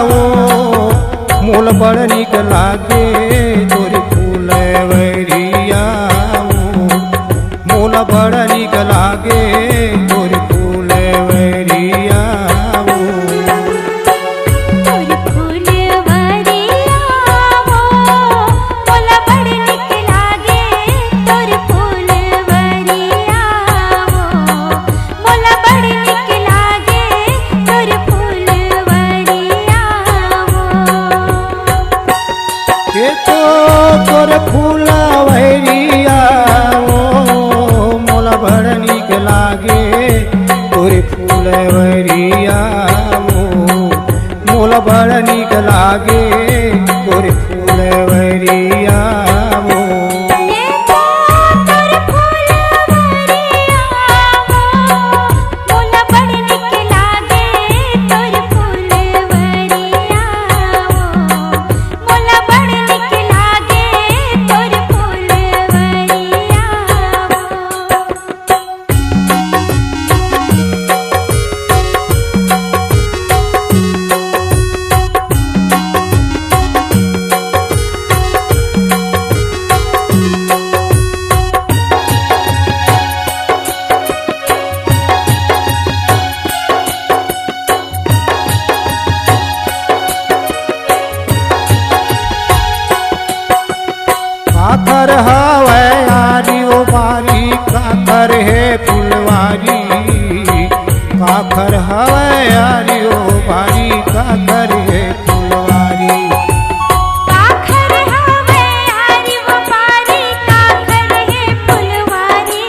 वो मोल बड़ निक लागे तोरी फूलवरिया वो मोल बड़ निक लागे तोरी फूलवरिया वो तोरी फूलवरिया वो मोल बड़ निक लागे तोरी फूलवरिया वो मोल बड़ निक लागे तोरी फूलवरिया वो के तो तोर फूलवरिया वो मोल बड़ निक लागे तोरी फूलवरिया वो मोल बड़ निक लागे तोरी फूलवरिया वो ये तो तोरी फूलवरिया वो मोल बड़ निक लागे तोरी फूलवरिया वो मोल बड़ निक लागे तोरी फूलवरिया काकर हवै यारी ओ बारी काकर है फुलवारी काकर हवै यारी ओ बारी काकर है फुलवारी काखर हवे यारी वो पारी काखर है फुलवारी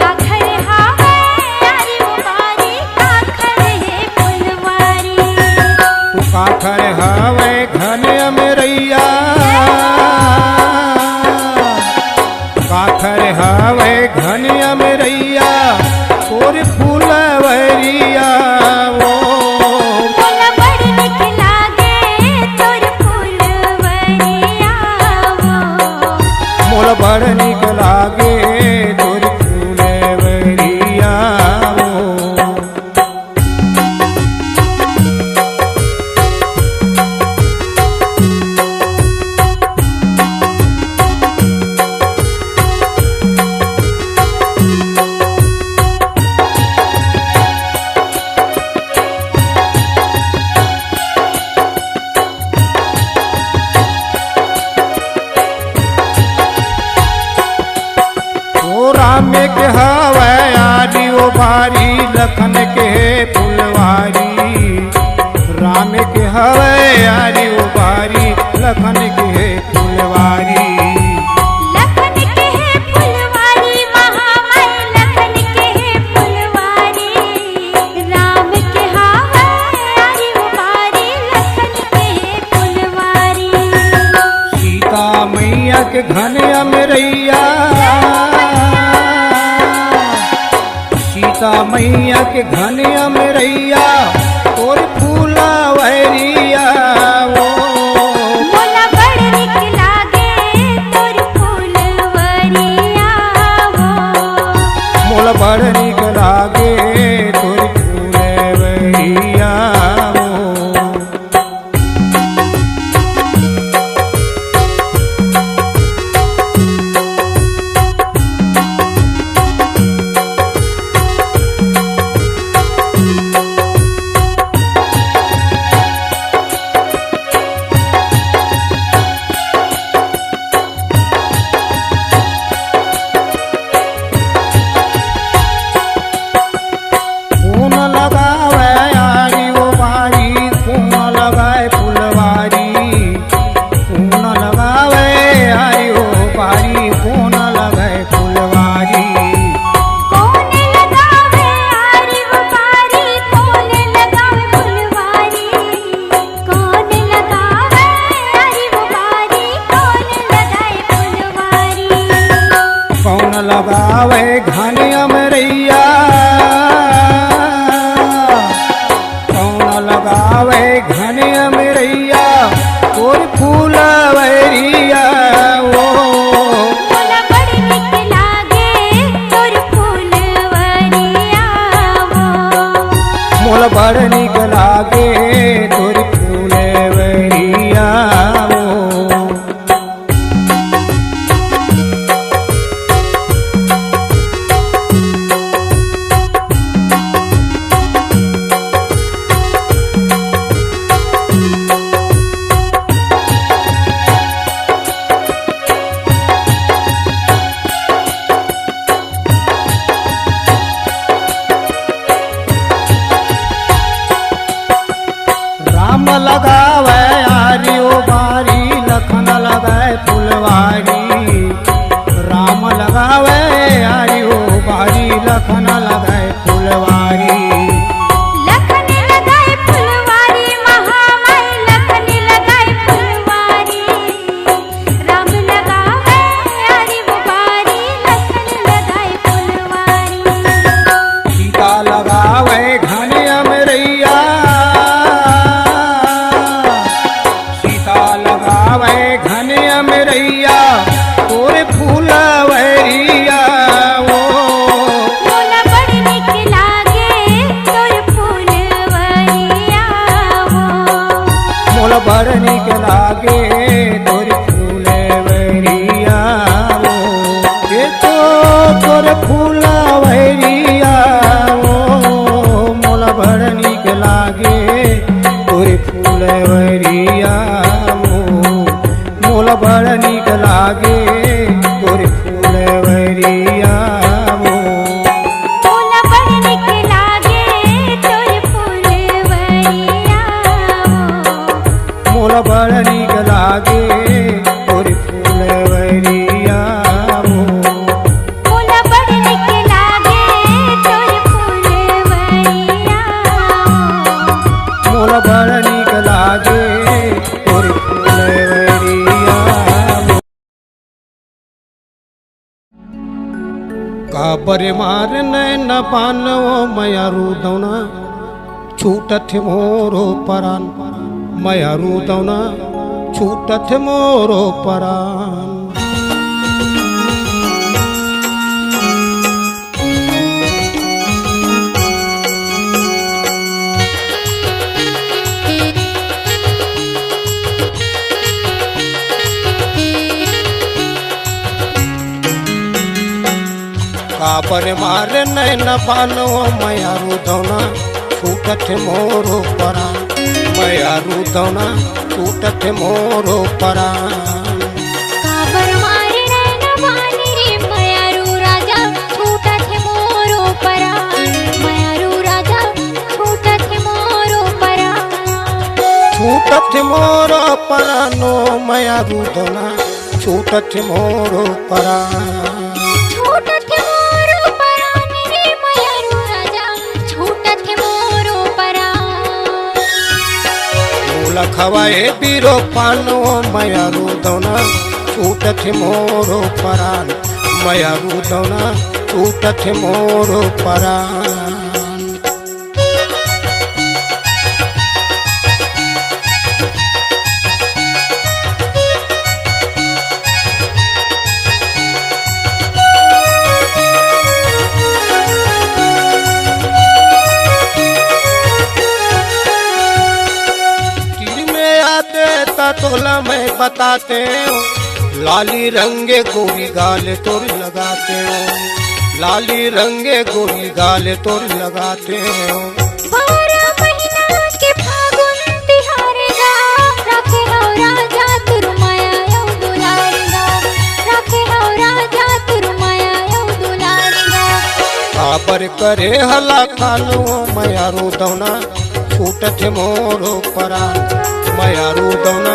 काखर हवे यारी वो पारी काखर है फुलवारी तू काकर हवै घने अमरैया काकर हवै घने अमरैया तोर फूलवरिया वो मोल बड़ निक लागे तोर फुलवरिया वो मोल बड़ निक लागे तोर फूलवरिया वो ओ राम के हवै आदि ओ भारी लखन के फुलवारी राम के हवै आदि ओ भारी लखन के फुलवारी लखन के है फुलवारी महामय लखन के है फुलवारी राम के हावे यारी वो पारी लखन के है फुलवारी सीता मैया के घन अमरैया सीता मैया के घन अमरैया तोर फूलवरिया वो मोल बड़ निक लागे तोर फुलवरिया वो मोल बड़ निक लागे तोर फूलवरिया वो कौन लगावे यारी ओ बारी कौन लगाए फुलवारी कौन लगावे यारी ओ बारी कौन लगाए फुलवारी कौन लगावे यारी वो पारी कौन लगावे फुलवारी कौन लगावे यारी वो पारी कौन लगाए फुलवारी कौन लगावे घन अमरैया कौन लगावे घन अमरैया तोर फूलवरिया वो मोल बड़ निक लागे तोर फुलवरिया वो मोल बड़ निक लागे तोर लगावे आरी ओ बारी लखन लगाए फुलवारी राम लगावे आरी ओ बारी लखन लगाए फुलवारी लखन लगाए फुलवारी महामाई लखन लगाए फुलवारी राम लगावे आरी वो बारी लखन लगाए फुलवारी सीता लगावे घन अमरैया सीता लगावे घन अमरैया तोरे फूलवरिया वो मोला बड़ निक लागे तोर फुलवरिया वो मोल बड़ निक लागे तोर फूलवरिया वो ये तो तोर फूलवरिया वो मोल बड़ निक लागे तोर फूलवरिया वो मोल बड़ निक लागे तोर फूलवरिया वो मोला बड़ निक लागे तोर फुलवरिया वो मोल बड़ निक लागे तोर फूलवरिया वो मोला बड़ निक लागे तोर फुलवरिया मोल बड़ निक लागे तोर फूलवरिया काबर मार नैन पानो मया रुदौना छूटथ मोरो परान मया रुदौना छूटथ मोरो परान काबर मार नैन पानो मया रुदौना छूटथ मोरो परान मया रुदौना छूटथ मोरो परान काबर मारे नैन बानी रे मयारू राजा छूटत मोरो परान मयारू राजा छूटत मोरो परान छूटथ मोरो परानो मया रुदौना छूटथ मोरो परान छूटत मोरो परान रे मयारू राजा छूटत मोरो परान मूल खवाए बीरो पानो मया रुदौना छूटथ मोरो परान मया रुदौना छूटथ मोरो परान तोला मैं बताते हो लाली रंगे गोरी गाल तोर लगाते हो लाली रंगे गोरी गाल तोर लगाते हो 12 महीना के फागुन तिहारेगा रखे हो राजा तुर माया यौ दुलारेगा रखे हो राजा तुर माया यौ दुलारेगा काबर करे हला खालो मया रुदौना छूटथ मोरो परान मया रुदौना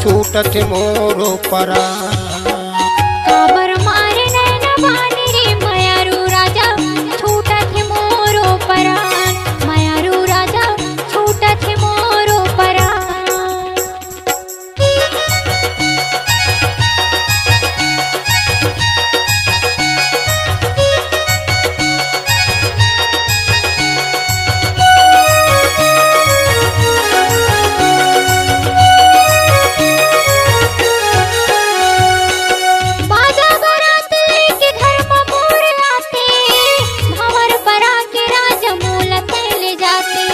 छूटथ मोरो परान काबर मारे नैन बानी रे मयारू राजा छूटत मोरो परान मयारू राजा छूटत मोरो परान बाजा बारात लेके घर में मोर आते भंवर परा के राज मोलत ले जाते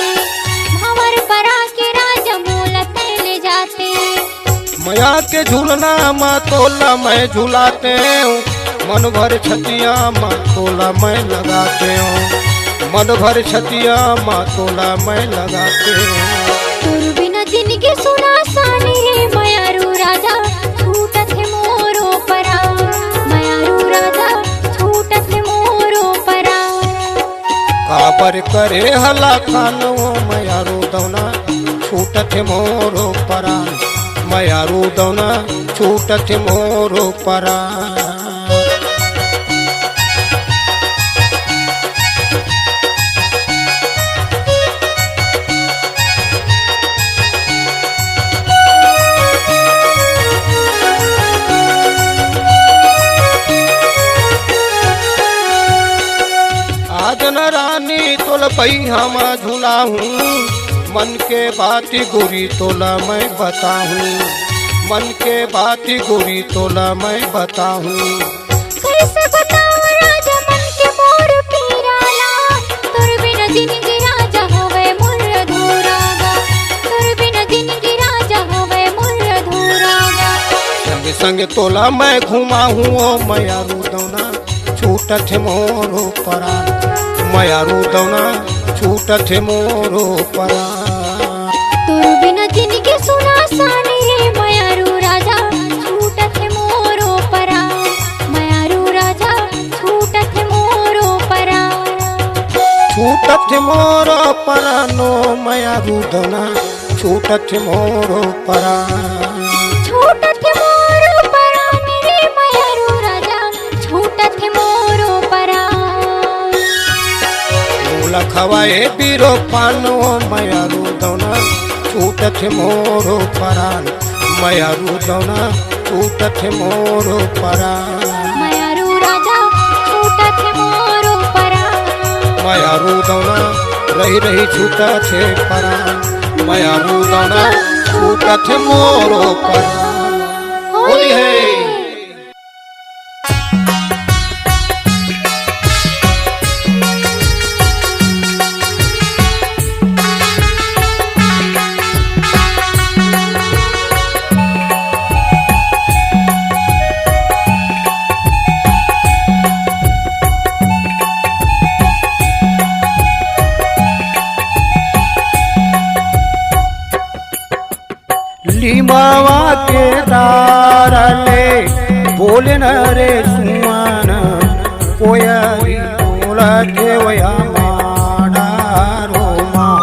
भंवर परा के राज मोलत ले जाते मया के झूलना माँ तोला मैं झूलाते हूँ मन भर छतिया माँ तोला मैं लगाते हूँ मन भर छतिया माँ तोला मैं लगाते हूँ तुर बिना जिंदगी सुना सानी रे मयारू राजा छूटत मोरो परान मयारू राजा छूटत मोरो परान काबर करे हला खानो मया रुदौना छूटत मोरो परान, मयारू दौना छूटत मोरो परान। आज न रानी तोल पहिया में झूला हूँ, मन के बाती गोरी तोला मैं बताऊँ, मन के बाती गोरी तोला मैं बताऊँ। कैसे बताऊं राजा मन के मोर पीराला, तोर बिना जिंदगी राजा होवे मोर अधूरागा, तोर बिना जिंदगी राजा होवे मोर अधूरागा। संग संग तोला मैं घुमा हूँ ओ मयारू दौना छूटत मोरो परान, मयारू दौना छूटत मोरो परान। तोर बिना जिंदगी सुना सानी रे मयारू राजा छूटत मोरो परान, मयारू राजा छूटत मोरो परान। छूटत मोरो परानो मयारू दौना छूटत मोरो परान। छूटत मोरो परान रे मयारू राजा छूटत मोरो परान। लखवाए बीरो पानो मयारू दौना छूटत मोरो परान, मयारू दौना छूटत मोरो परान। मयारू राजा छूटत मोरो परान, मयारू दौना रही रही छूटत परान, मयारू दौना छूटत मोरो परान। होली है लीमावा के दारले बोले न रे सुमन, कोयरी बोला देवया माडारो माँ,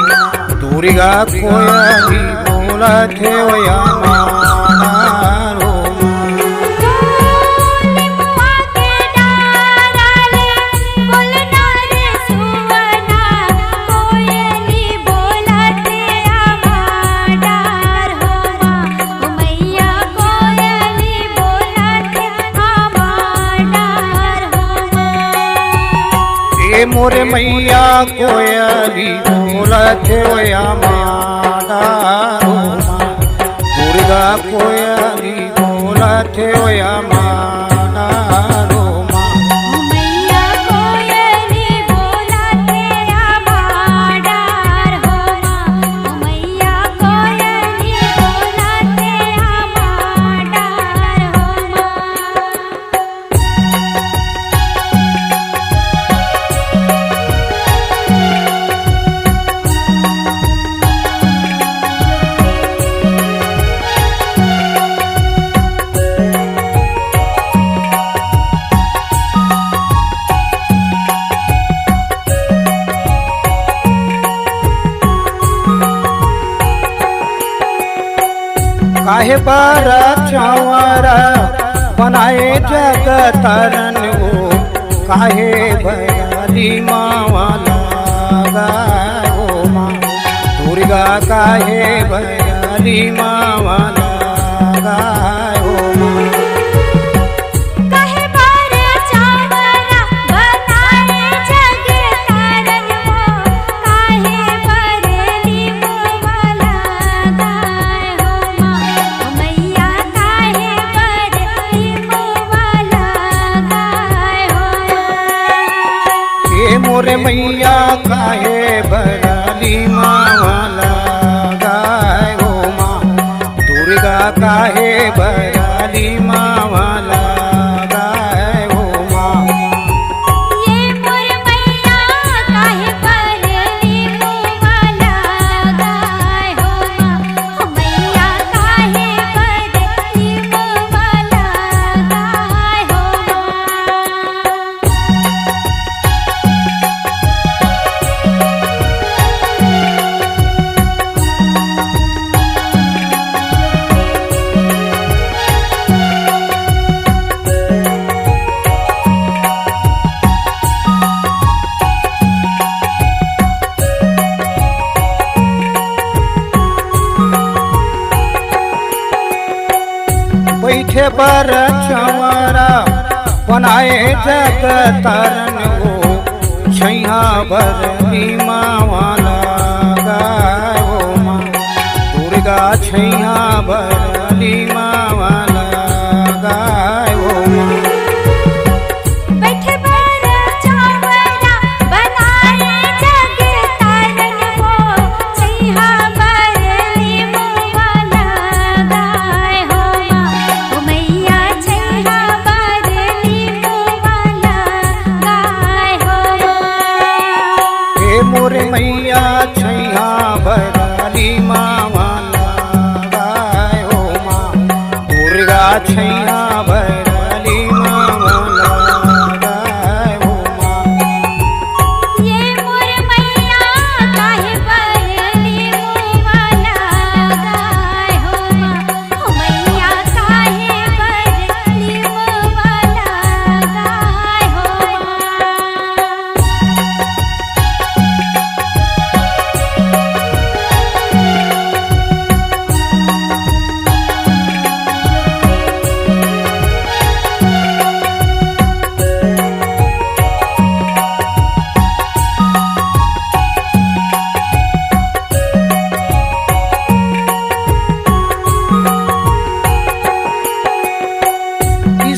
दुर्गा कोयरी बोला देवया माडारो मोरे मैया कोयली बोलत होया माडारो माँ, दुर्गा कोयली बोलत होया माडारो माँ। मैया कोयली बोलत माडार हो माँ, मैया कोयली बोलत माडार हो माँ। काहे बारा चावरा बनाए जगतरन वो, काहे बयाली मावाला गाओ माँ, दुर्गा काहे बयाली मावाला गाओ माँ। काहे बारा चावरा बनाए जगतरन वो, काहे बरली मोवाला गाय हो माँ, मैया काहे बरली मोवाला गाय हो माँ। ये मोरे मैया काहे बयाली मावाला गाओ माँ, दुर्गा काहे बयाली मावाला गाओ माँ। ये मोर मैया काहे बरली मोवाला गाय हो माँ, मैया काहे बरली मोवाला गाय हो माँ। बैठे पर चंवरा बनाए जग तरन हो छैया भरली मावाला गाय हो माँ दुर्गा छैया भरली मावाला गाय हो माँ बैठे पर चंवरा बनाए जग तारन हो छैया भरली मावाला गाय हो माँ ओ मैया छैया भरली मावाला गाय हो माँ हे मोर मैया छैया भरली मावाला गाय हो माँ दुर्गा छैया भरली मावाला गाय हो माँ ये मोर मैया काहे भरली मावाला गाय हो माँ ओ मैया काहे भरली मावाला गाय हो माँ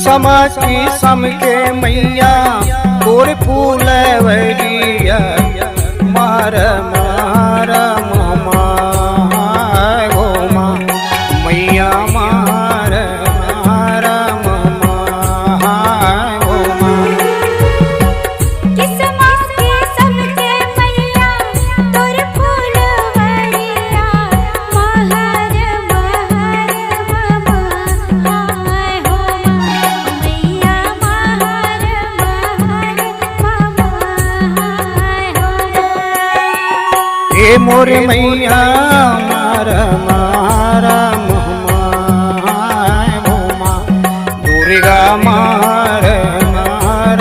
समाज की सम के मैया तोर फूल वैरिया मार मार माय हो माँ मैया मार मार माय हो माँ किस्मत के सबके मैया तोर फूल वरिया महर महर हाय हो मैया महर महर हाय हो हे मोर मैया मार मार माय हो माँ दुर्गा मार मार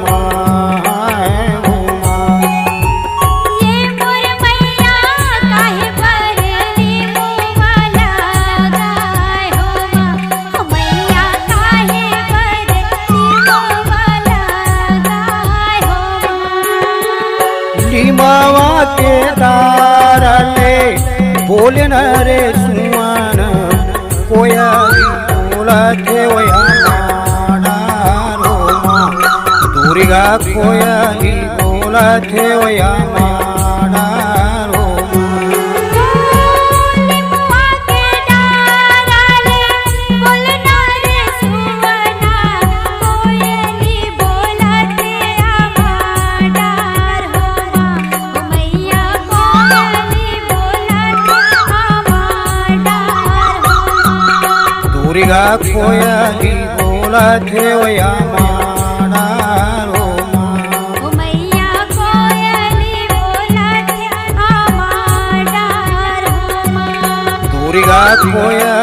माय हो माँ ये मोर मैया काहे भरली मावाला गाय हो माँ ओ मैया काहे भरली मावाला गाय हो माँ लीमावा के तारले बोले न रे सुमन कोया बोला के वया माडारो माँ दुर्गा कोया बोला के वया माडारो निमुआ के डाराले बोलना रे सुवना कोयली बोलते आमाडार हो माँ ओ मैया कोयली बोलते आमाडार हो माँ दुर्गा कोया बोला के वया माडारो माँ ओ मैया कोयली बोलते आमाडार हो माँ दुर्गा कोया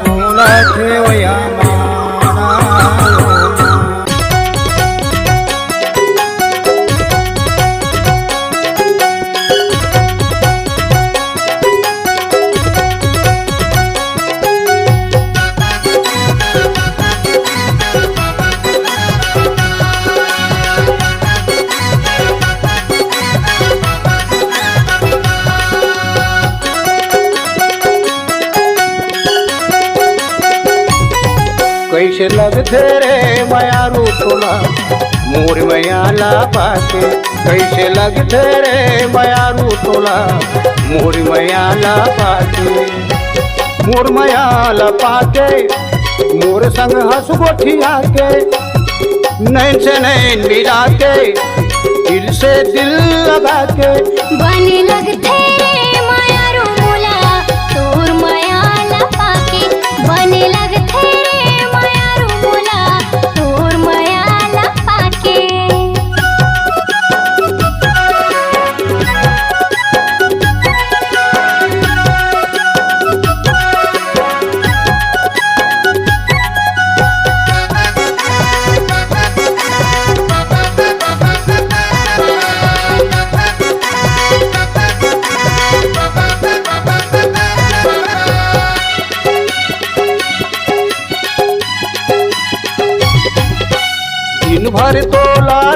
बोला के वया माडारो माँ कैसे लगते रे मायारू तोला मोर मैयाला पाके कैसे लगते रे मायारू तोला मोर मैयाला पाके मोर मैयाला पाके मोर संग हंस गोठिया के नैन से नैन मिला के दिल से दिल लगा के बने लगते मायारू मोला तोर मायाला पाके बने लगते मायारू मोला तोर मायाला पाके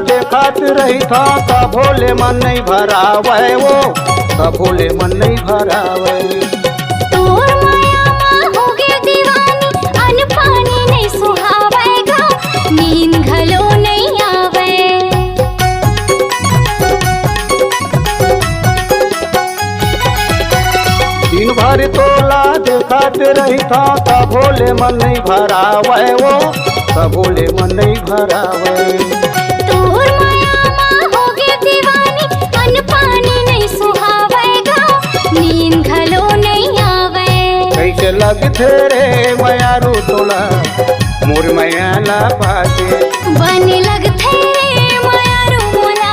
देखात रही था तब भोले मन नहीं भरावे वो, तब भोले मन नहीं भरावे। तोर माया माँ होगे दीवानी, अन पानी नहीं सुहावेगा, नींद घलो नहीं आवे। दिन भर तोला देखात रही था तब भोले मन नहीं भरावे वो, तब भोले मन नहीं भरावे। तोर माया माँ होगे दीवानी, अन पानी नहीं सुहावेगा, नींद घलो नहीं आवे। कैसे लगते रे मयारू तोला मोर मयाला पाके, बन लगथे रे मायारू मोला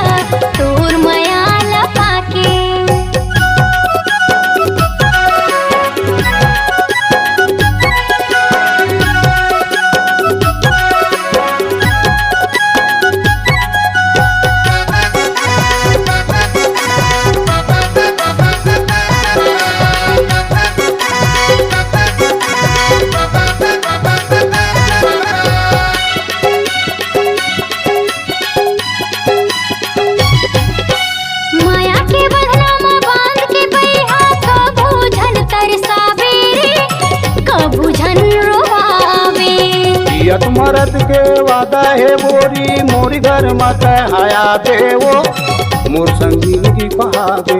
तोर मायाला पाके। माया के बंधना में बांध के बैहा, कभू झन तरसावे रे, कभू झन रोवावे। जियत मरद के वादा है मोरी, मोरी घर मत आया दे वो, मोर संगीन की पहावे।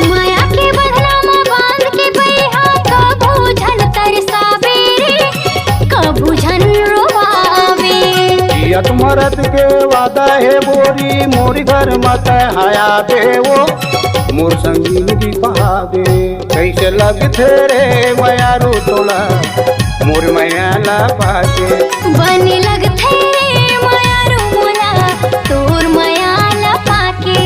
माया के बंधना में बांध के बैहा, कभू झन तरसावे रे, कभू झन रोवावे। जियत मरद के वादा है मोरी, मोरी घर मत आया दे वो, मोर संगीन की पहावे। कैसे लगते रे मयारू तोला मोर मयाला पाके, बन लगथे रे मायारू मोला तोर मायाला पाके।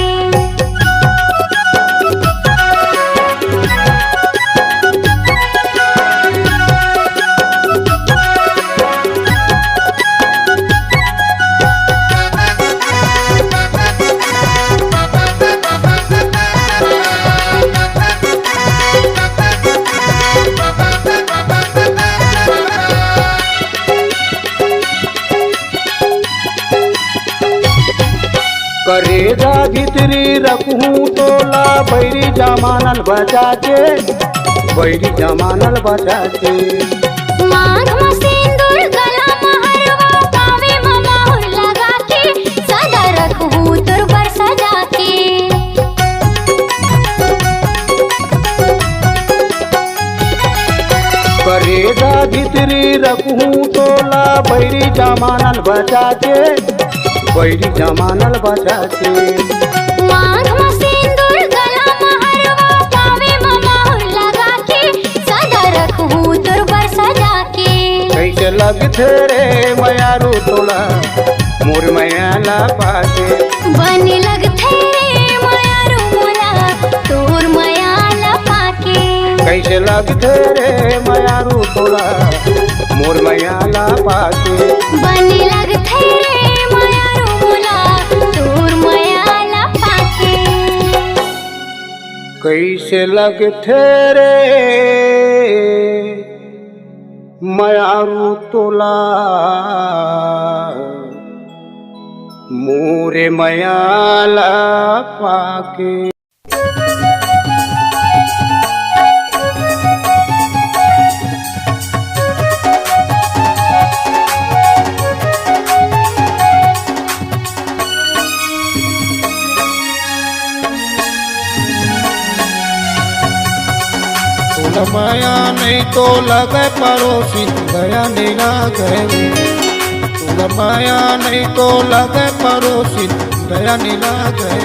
करेजा भीतरी रखूं तोला बैरी जमानल बचा के, बैरी जमानल बचा के। मांग में सिंदूर गला में हरवा, पावे में मोहर लगा के, सदा रखूं तोर बर सजा के। करेजा भीतरी रखूं तोला बैरी जमानल बचा के, बैरी जमानल बचा के। मांग में सिंदूर गला में हरवा, पावे में मोहर लगा के, सदा रखूं तोर बर सजा के। कैसे लगते रे मयारू तोला मोर मयाला पाके, बन लगथे रे मायारू मोला तोर मायाला पाके। कैसे लगते रे मयारू तोला मोर मयाला पाके, बन लगथे रे मायारू मोला तोर मायाला पाके। कैसे लगते रे मयारू तोला मोरे मयाला पाके। माया नहीं तो लगे पड़ोसी, गया नहीं गए। माया नहीं तो लगे पड़ोसी, गया नहीं गए।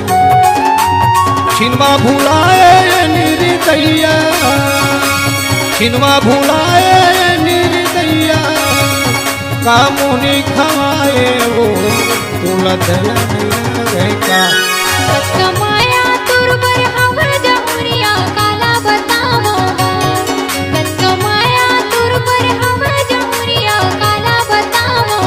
छिनमा भुलाए निर्दया, छिनमा भुलाए निर्दया, कामुनी खवाए वो तुला दया नहीं गए का। कमाया तुरबर हवर जमुरिया काला बतावो, कमाया तुरबर हवर जमुरिया काला बतावो।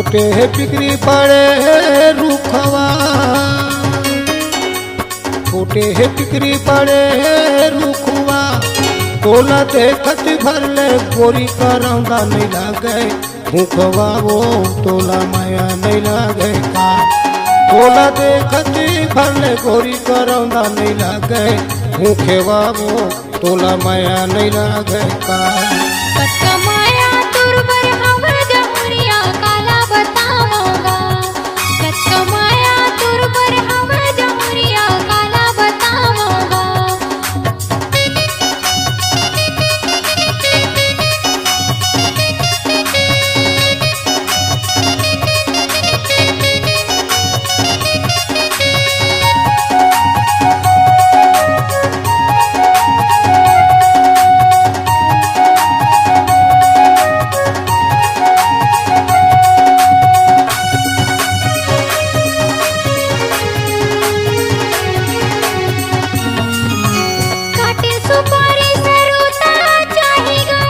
फूटे है बिक्री पड़े है रूखवा, फूटे है बिक्री पड़े है रूखवा, तोला देखत भरले गोरी का रौंदा नहीं लागे भूखवा वो तोला माया नहीं लागे का, तोला देखत भरले गोरी का रौंदा नहीं लागे भूखेवा वो तोला माया नहीं लागे का। कच्चा माया तुरबर हवा जमुरिया काला बताऊंगा, कच्चा माया तुरबर हवा जमुरिया काला बताऊंगा। काटे सुपारी सरुता चाहिगा,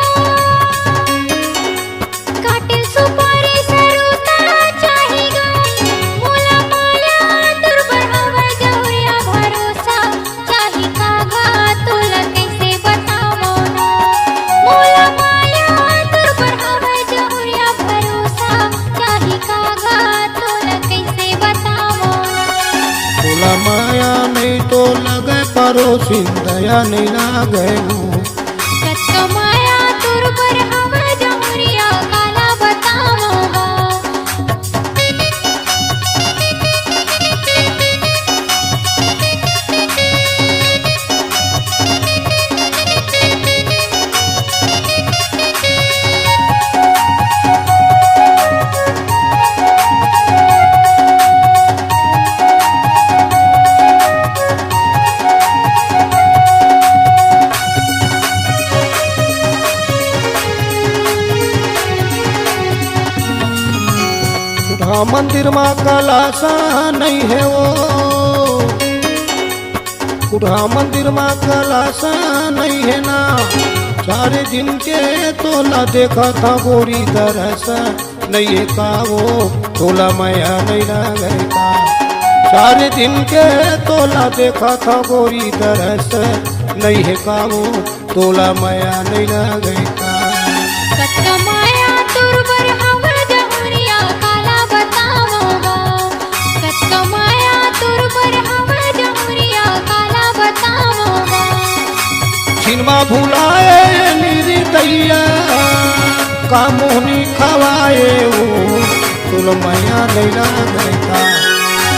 काटे सुपारी सरुता चाहिगा, मोला माया तुरबर हवा जमुरिया भरोसा चाही कागा तोला कैसे बतावो ना, मोला माया तुरबर हवा जमुरिया भरोसा चाही कागा तोला कैसे बतावो ना। तोला माया नहीं तो लगे पड़ोसी दया नहीं लागे वो, कच्चा माया तुरबर हवा जमुरिया काला बताऊंगा। कुढ़ा मंदिर माँ कलासा नहीं है वो, कुढ़ा मंदिर माँ कलासा नहीं है ना, 4 दिन के तोला देखा था गोरी दरस नहीं है का वो तोला माया नहीं लागे का, 4 दिन के तोला देखा था गोरी दरस नहीं है का वो तोला माया नहीं लागे का। कच्चा माया तुरबर हवा जमुरिया काला बताऊंगा, कच्चा माया तुरबर हवा जमुरिया काला बताऊंगा। छिनमा भुलाए निरी दैया का मोहनी खवाए वो तोला माया नहीं लागे का।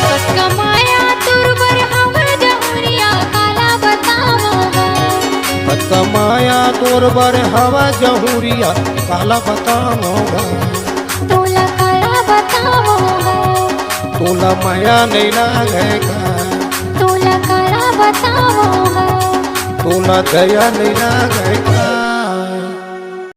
कच्चा माया तुरबर हवा जमुरिया काला बताऊंगा, कच्चा माया तोर बर हवा जहुरिया काला बताऊंगा, तोला काला बताऊंगा, तोला माया नहीं लागेगा, तोला काला बताऊंगा। तोला दया नहीं लागेगा।